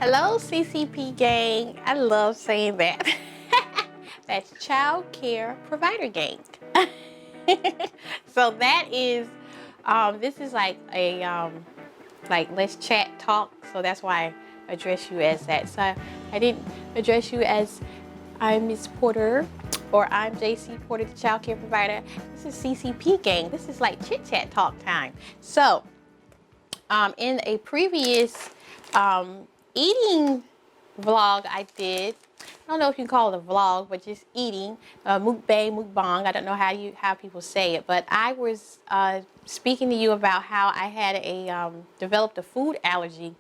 Hello, CCP gang. I love saying that. That's Child Care Provider Gang. So that is, this is like a, like let's chat talk. So that's why I address you as that. So I didn't address you as I'm Miss Porter or I'm JC Porter, the Child Care Provider. This is CCP Gang. This is like chit chat talk time. So, in a previous eating vlog I did, I don't know if you can call it a vlog, but just eating, mukbang. I don't know how people say it, but I was speaking to you about how I had developed a food allergy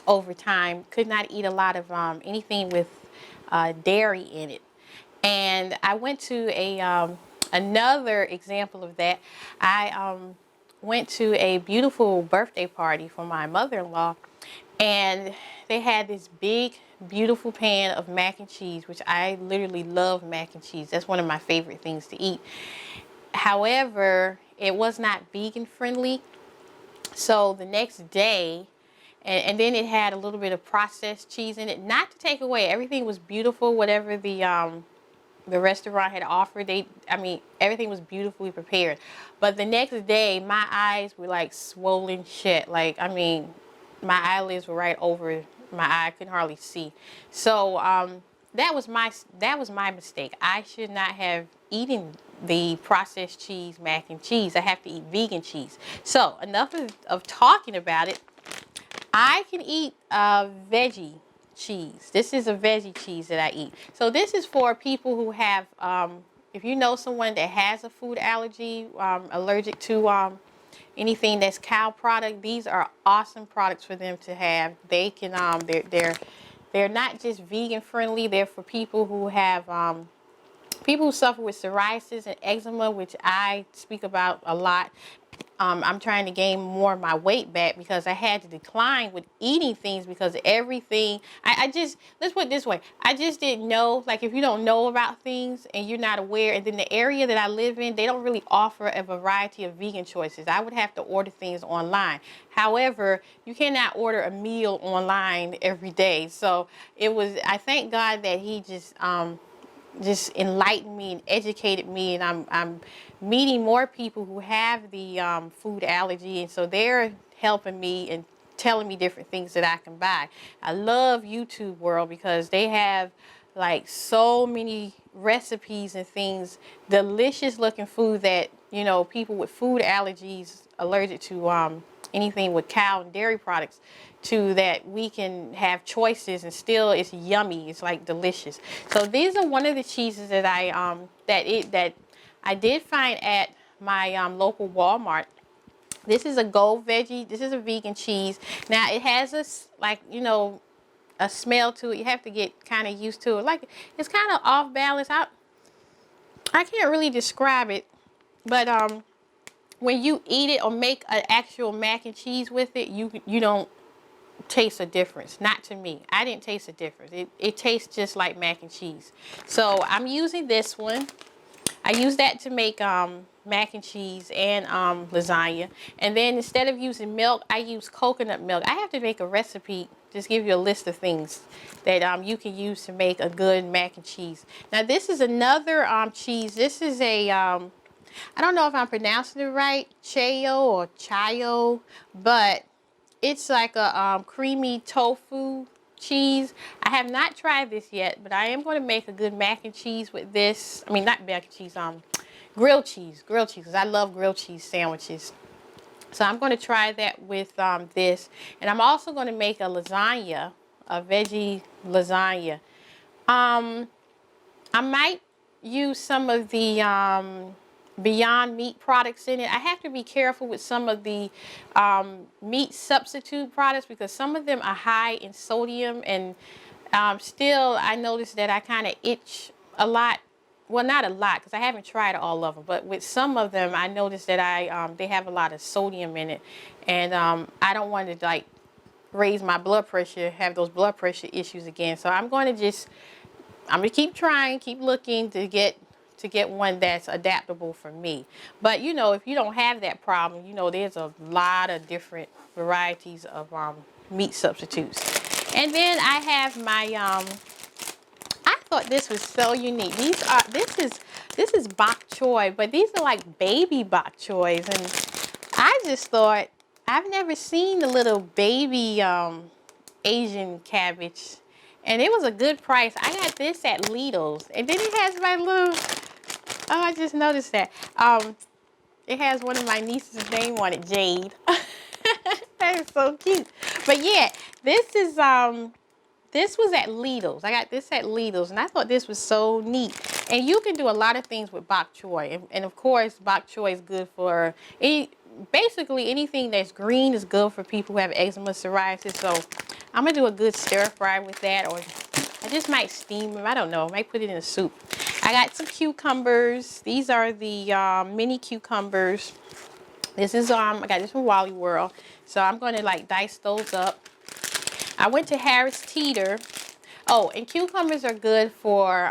over time. Could not eat a lot of anything with dairy in it, and I went to another example of that. I went to a beautiful birthday party for my mother-in-law, and they had this big, beautiful pan of mac and cheese, which I literally love mac and cheese. That's one of my favorite things to eat. However, it was not vegan friendly. So the next day, and then it had a little bit of processed cheese in it. Not to take away, everything was beautiful. Whatever the restaurant had offered, everything was beautifully prepared. But the next day, my eyes were like swollen shut. My eyelids were right over my eye. I couldn't hardly see. So that was my mistake. I should not have eaten the processed cheese, mac and cheese. I have to eat vegan cheese. So enough of talking about it. I can eat veggie cheese. This is a veggie cheese that I eat. So this is for people who have, if you know someone that has a food allergy, allergic to anything that's cow product, these are awesome products for them to have. They can, they're not just vegan friendly. They're for people who have, people who suffer with psoriasis and eczema, which I speak about a lot. I'm trying to gain more of my weight back because I had to decline with eating things because everything, let's put it this way, I just didn't know, like if you don't know about things and you're not aware, and then the area that I live in, they don't really offer a variety of vegan choices. I would have to order things online. However, you cannot order a meal online every day. So I thank God that he just enlightened me and educated me, and I'm meeting more people who have the food allergy, and so they're helping me and telling me different things that I can buy. I love YouTube world because they have like so many recipes and things, delicious looking food that, people with food allergies, allergic to anything with cow and dairy products, to that we can have choices and still it's yummy. It's like delicious. So these are one of the cheeses that I did find at my local Walmart. This is a gold veggie. This is a vegan cheese. Now it has a smell to it. You have to get kind of used to it. Like it's kind of off balance. I can't really describe it, but when you eat it or make an actual mac and cheese with it, you don't taste a difference. Not to me. I didn't taste a difference. It tastes just like mac and cheese. So I'm using this one. I use that to make mac and cheese and lasagna. And then instead of using milk, I use coconut milk. I have to make a recipe, just give you a list of things that you can use to make a good mac and cheese. Now this is another cheese. This is I don't know if I'm pronouncing it right, chayo, but it's like a creamy tofu cheese. I have not tried this yet, but I am going to make a good mac and cheese with this. I mean, not mac and cheese, grilled cheese, because I love grilled cheese sandwiches. So I'm going to try that with this, and I'm also going to make a lasagna, a veggie lasagna. I might use some of the Beyond Meat products in it. I have to be careful with some of the meat substitute products because some of them are high in sodium, and still I noticed that I kind of itch a lot. Well, not a lot because I haven't tried all of them, but with some of them I noticed that they have a lot of sodium in it, and I don't want to like raise my blood pressure, have those blood pressure issues again. So I'm going to keep trying, keep looking to get to get one that's adaptable for me. But you know, if you don't have that problem, you know, there's a lot of different varieties of meat substitutes. And then I have my I thought this was so unique. This is bok choy, but these are like baby bok choys, and I just thought, I've never seen the little baby Asian cabbage, and it was a good price. I got this at Lidl's, and then it has my little, oh, I just noticed that. It has one of my niece's name on it, Jade. That is so cute. But yeah, this was at Lidl's. I got this at Lidl's, and I thought this was so neat. And you can do a lot of things with bok choy. And of course, bok choy is good for basically anything that's green is good for people who have eczema, psoriasis. So I'm going to do a good stir fry with that, or I just might steam them. I don't know. I might put it in a soup. I got some cucumbers. These are the mini cucumbers. This is, I got this from Wally World. So I'm going to like dice those up. I went to Harris Teeter. Oh, and cucumbers are good for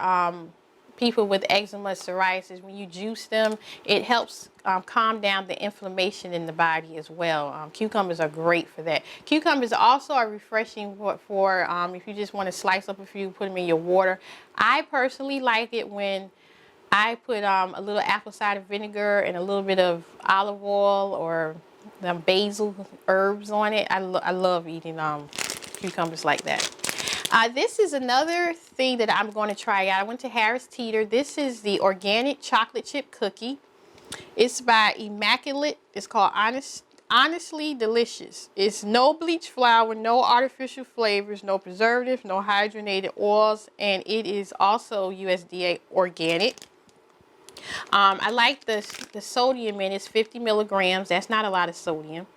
people with eczema, psoriasis. When you juice them, it helps calm down the inflammation in the body as well. Cucumbers are great for that. Cucumbers also are refreshing for if you just want to slice up a few, put them in your water. I personally like it when I put a little apple cider vinegar and a little bit of olive oil or the basil herbs on it. I love eating cucumbers like that. This is another thing that I'm going to try out. I went to Harris Teeter. This is the organic chocolate chip cookie. It's by Immaculate. It's called Honestly Delicious. It's no bleach flour, no artificial flavors, no preservatives, no hydrogenated oils, and it is also USDA organic. I like the sodium in it. It's 50 milligrams. That's not a lot of sodium.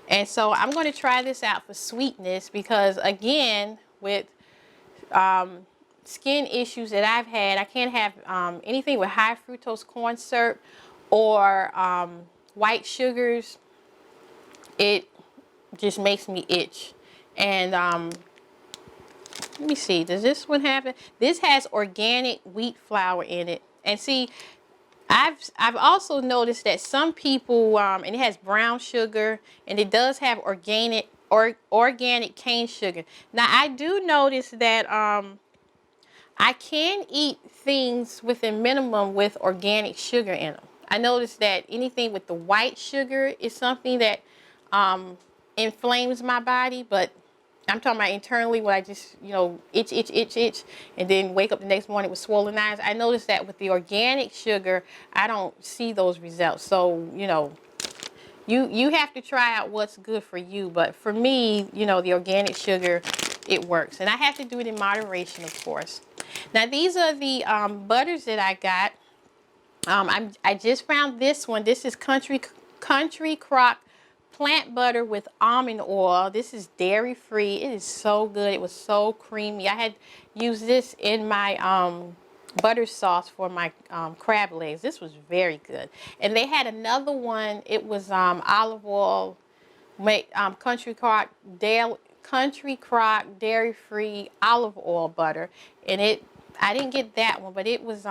And so I'm going to try this out for sweetness because, again, with skin issues that I've had, I can't have anything with high fructose corn syrup or white sugars. It just makes me itch. And let me see, does this one have it? This has organic wheat flour in it. And see, I've also noticed that some people, and it has brown sugar, and it does have organic cane sugar. Now I do notice that I can eat things with a minimum with organic sugar in them. I noticed that anything with the white sugar is something that inflames my body, but I'm talking about internally when I just, you know, itch, and then wake up the next morning with swollen eyes. I noticed that with the organic sugar, I don't see those results. So, you know, you have to try out what's good for you. But for me, you know, the organic sugar, it works. And I have to do it in moderation, of course. Now, these are the butters that I got. I just found this one. This is Country Crock plant butter with almond oil. This is dairy free. It is so good. It was so creamy. I had used this in my butter sauce for my crab legs. This was very good. And they had another one. It was olive oil, Country Crock dairy free olive oil butter. And I didn't get that one, but it was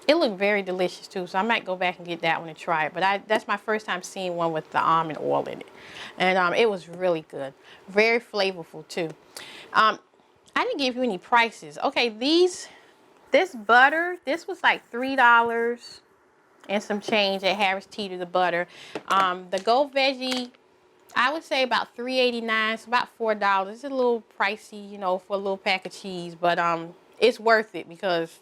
it looked very delicious too, so I might go back and get that one and try it. But that's my first time seeing one with the almond oil in it. And it was really good. Very flavorful too. I didn't give you any prices. Okay, this butter, this was like $3 and some change at Harris Teeter, the butter. The Go Veggie, I would say about $3.89, so about $4. It's a little pricey, you know, for a little pack of cheese, but it's worth it because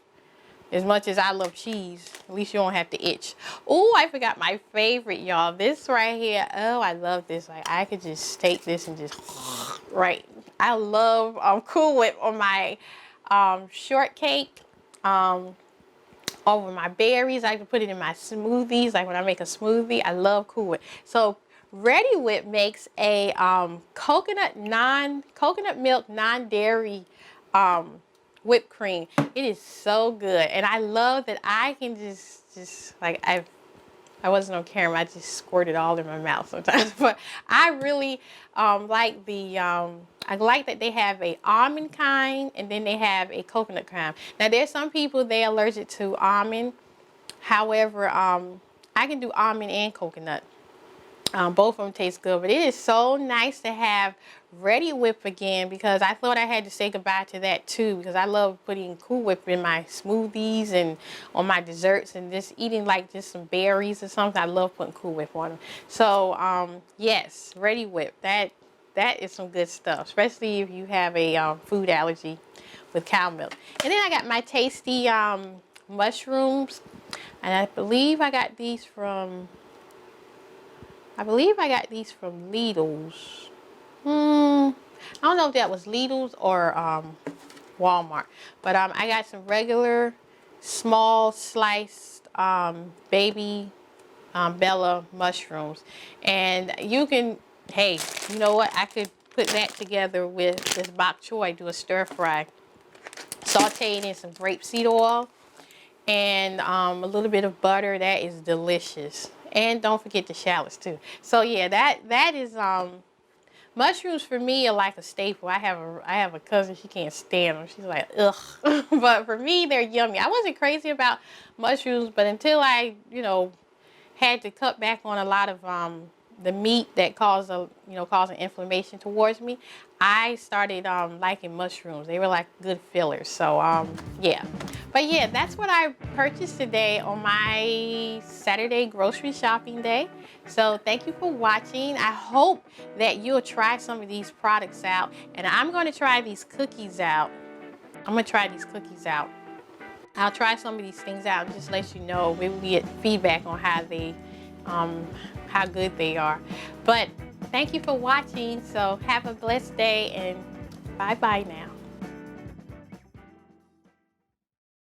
as much as I love cheese, at least you don't have to itch. Oh, I forgot my favorite, y'all. This right here. Oh, I love this. Like, I could just take this and just, right. I love Cool Whip on my shortcake, over my berries. I can put it in my smoothies. Like when I make a smoothie, I love Cool Whip. So Ready Whip makes a coconut milk, non-dairy whipped cream. It is so good, and I love that I can just like I wasn't on camera. I just squirted all in my mouth sometimes, but I really like the I I like that they have a almond kind and then they have a coconut kind. Now there's some people they allergic to almond. However, I can do almond and coconut. Both of them taste good, but it is so nice to have Ready Whip again, because I thought I had to say goodbye to that too, because I love putting Cool Whip in my smoothies and on my desserts, and just eating like just some berries or something. I love putting Cool Whip on them. So yes, Ready Whip, that is some good stuff, especially if you have a food allergy with cow milk. And then I got my tasty mushrooms, and I believe I got these from Lidl's. I don't know if that was Lidl's or Walmart. But I got some regular small sliced baby Bella mushrooms. And you can, hey, you know what? I could put that together with this bok choy, do a stir fry. Saute it in some grapeseed oil and a little bit of butter. That is delicious. And don't forget the shallots too. So yeah, that is mushrooms for me are like a staple. I have a cousin, she can't stand them. She's like, ugh. But for me, they're yummy. I wasn't crazy about mushrooms, but until I, had to cut back on a lot of the meat that causing inflammation towards me, I started liking mushrooms. They were like good fillers. So yeah. But yeah, that's what I purchased today on my Saturday grocery shopping day. So thank you for watching. I hope that you'll try some of these products out. And I'm going to try these cookies out. I'll try some of these things out and just let you know. Maybe we get feedback on how good they are. But thank you for watching. So have a blessed day and bye-bye now.